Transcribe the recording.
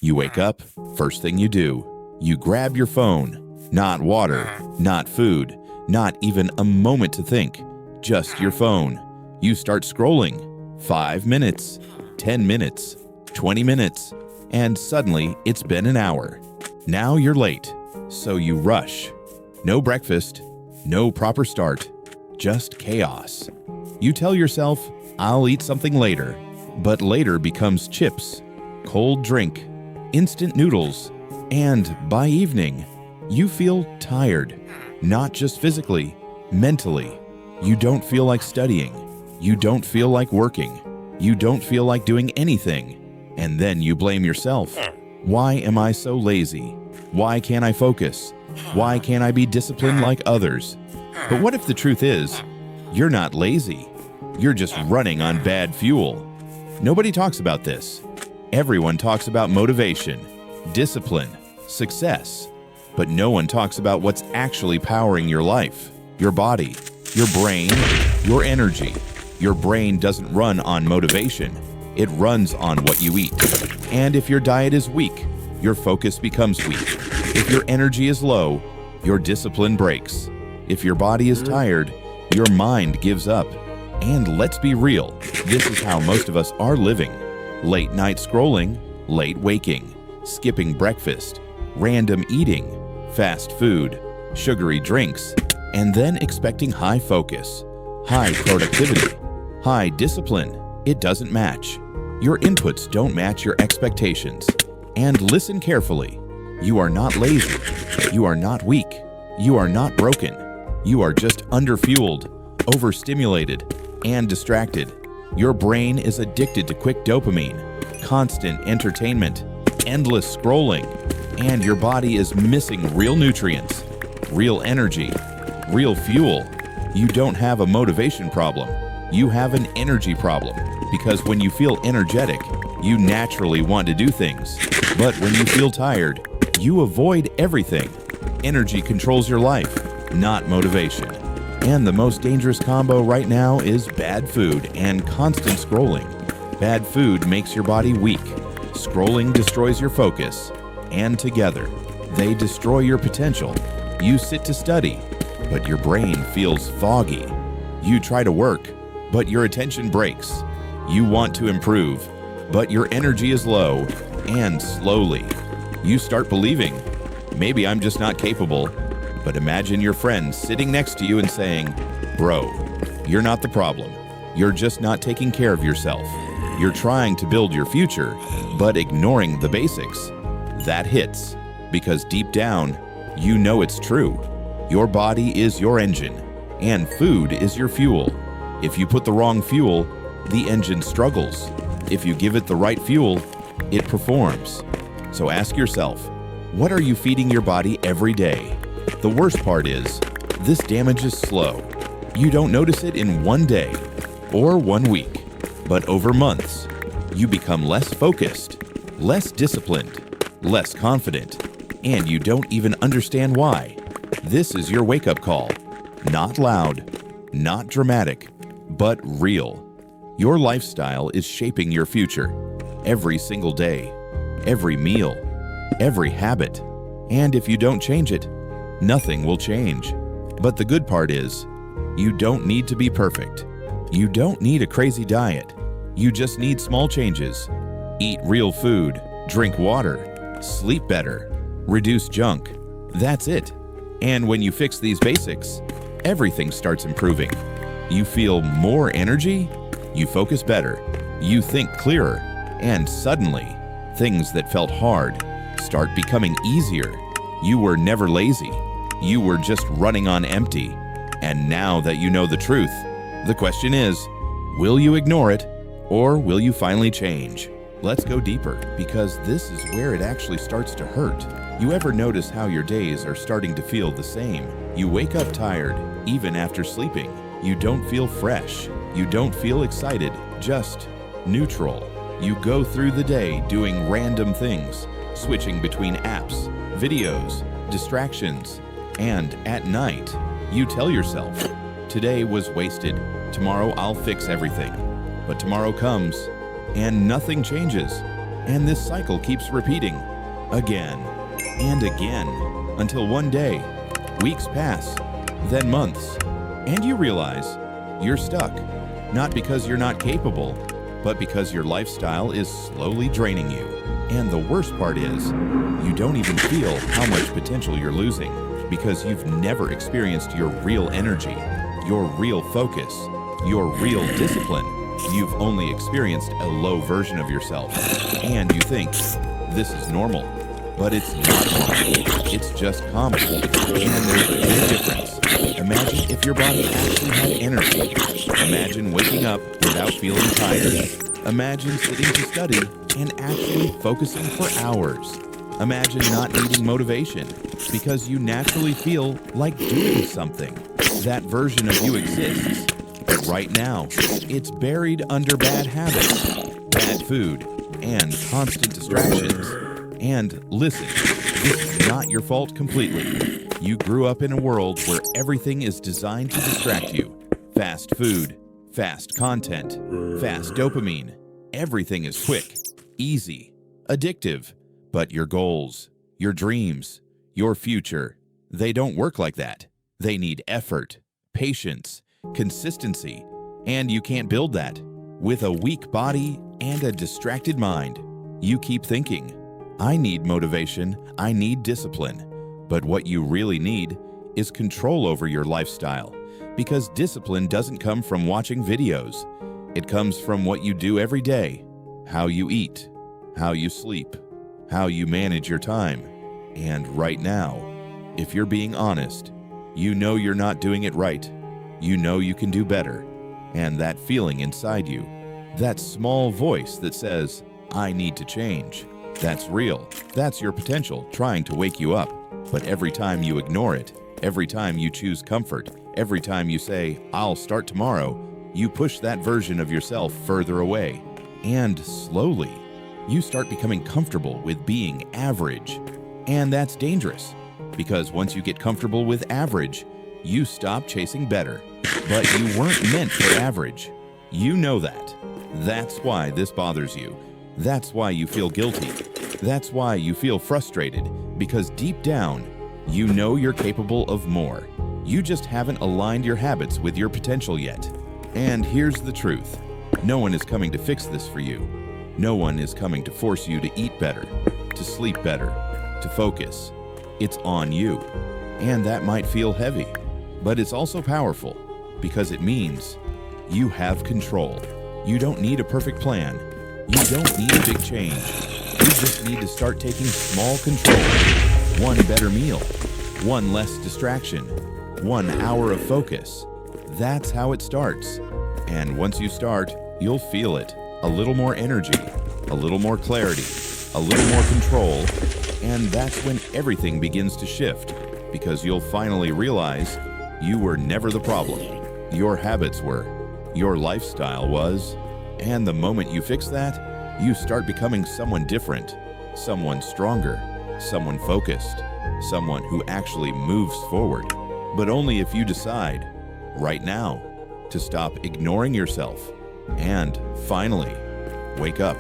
You wake up, first thing you do, you grab your phone. Not water, not food, not even a moment to think, just your phone. You start scrolling. 5 minutes, 10 minutes, 20 minutes, and suddenly it's been an hour. Now you're late, so you rush. No breakfast, no proper start, just chaos. You tell yourself, I'll eat something later, but later becomes chips, cold drink, instant noodles, and by evening, you feel tired, not just physically, mentally. You don't feel like studying. You don't feel like working. You don't feel like doing anything. And then you blame yourself. Why am I so lazy? Why can't I focus? Why can't I be disciplined like others? But what if the truth is, you're not lazy? You're just running on bad fuel. Nobody talks about this. Everyone talks about motivation, discipline, success. But no one talks about what's actually powering your life, your body, your brain, your energy. Your brain doesn't run on motivation. It runs on what you eat. And if your diet is weak, your focus becomes weak. If your energy is low, your discipline breaks. If your body is tired, your mind gives up. And let's be real, this is how most of us are living. Late night scrolling, late waking, skipping breakfast, random eating, fast food, sugary drinks, and then expecting high focus, high productivity, high discipline. It doesn't match. Your inputs don't match your expectations. And listen carefully. You are not lazy. You are not weak. You are not broken. You are just underfueled, overstimulated, and distracted. Your brain is addicted to quick dopamine, constant entertainment, endless scrolling, and your body is missing real nutrients, real energy, real fuel. You don't have a motivation problem. You have an energy problem, because when you feel energetic, you naturally want to do things. But when you feel tired, you avoid everything. Energy controls your life, not motivation. And the most dangerous combo right now is bad food and constant scrolling. Bad food makes your body weak. Scrolling destroys your focus. And together, they destroy your potential. You sit to study, but your brain feels foggy. You try to work, but your attention breaks. You want to improve, but your energy is low, and slowly, you start believing, maybe I'm just not capable. But imagine your friend sitting next to you and saying, bro, you're not the problem. You're just not taking care of yourself. You're trying to build your future, but ignoring the basics. That hits, because deep down, you know it's true. Your body is your engine, and food is your fuel. If you put the wrong fuel, the engine struggles. If you give it the right fuel, it performs. So ask yourself, what are you feeding your body every day? The worst part is, this damage is slow. You don't notice it in one day or 1 week, but over months, you become less focused, less disciplined, less confident, and you don't even understand why. This is your wake-up call. Not loud, not dramatic, but real. Your lifestyle is shaping your future. Every single day, every meal, every habit. And if you don't change it, nothing will change. But the good part is, you don't need to be perfect. You don't need a crazy diet. You just need small changes. Eat real food, drink water, sleep better, reduce junk. That's it. And when you fix these basics, everything starts improving. You feel more energy, you focus better, you think clearer, and suddenly, things that felt hard start becoming easier. You were never lazy. You were just running on empty. And now that you know the truth, the question is, will you ignore it, or will you finally change? Let's go deeper, because this is where it actually starts to hurt. You ever notice how your days are starting to feel the same? You wake up tired, even after sleeping. You don't feel fresh. You don't feel excited, just neutral. You go through the day doing random things, switching between apps, videos, distractions, and at night, you tell yourself, today was wasted, tomorrow I'll fix everything. But tomorrow comes, and nothing changes. And this cycle keeps repeating again and again until one day, weeks pass, then months, and you realize you're stuck, not because you're not capable, but because your lifestyle is slowly draining you. And the worst part is, you don't even feel how much potential you're losing because you've never experienced your real energy, your real focus, your real discipline. You've only experienced a low version of yourself, and you think this is normal, but it's not normal. It's just common, and there's a big difference. Imagine if your body actually had energy. Imagine waking up without feeling tired. Imagine sitting to study and actually focusing for hours. Imagine not needing motivation because you naturally feel like doing something. That version of you exists. But right now, it's buried under bad habits, bad food, and constant distractions. And listen, this is not your fault completely. You grew up in a world where everything is designed to distract you. Fast food, fast content, fast dopamine. Everything is quick, easy, addictive. But your goals, your dreams, your future, they don't work like that. They need effort, patience, consistency, and you can't build that with a weak body and a distracted mind. You keep thinking, I need motivation, I need discipline, but what you really need is control over your lifestyle, because discipline doesn't come from watching videos. It comes from what you do every day, how you eat, how you sleep, how you manage your time. And right now, if you're being honest, you know you're not doing it right. You know you can do better. And that feeling inside you, that small voice that says, I need to change, that's real. That's your potential trying to wake you up. But every time you ignore it, every time you choose comfort, every time you say, I'll start tomorrow, you push that version of yourself further away. And slowly, you start becoming comfortable with being average. And that's dangerous, because once you get comfortable with average, you stop chasing better. But you weren't meant for average. You know that. That's why this bothers you. That's why you feel guilty. That's why you feel frustrated, because deep down, you know you're capable of more. You just haven't aligned your habits with your potential yet. And here's the truth. No one is coming to fix this for you. No one is coming to force you to eat better, to sleep better, to focus. It's on you. And that might feel heavy, but it's also powerful, because it means you have control. You don't need a perfect plan. You don't need a big change. You just need to start taking small control. One better meal, one less distraction, 1 hour of focus. That's how it starts. And once you start, you'll feel it. A little more energy, a little more clarity, a little more control. And that's when everything begins to shift, because you'll finally realize you were never the problem. Your habits were, your lifestyle was, and the moment you fix that, you start becoming someone different, someone stronger, someone focused, someone who actually moves forward. But only if you decide, right now, to stop ignoring yourself and finally wake up.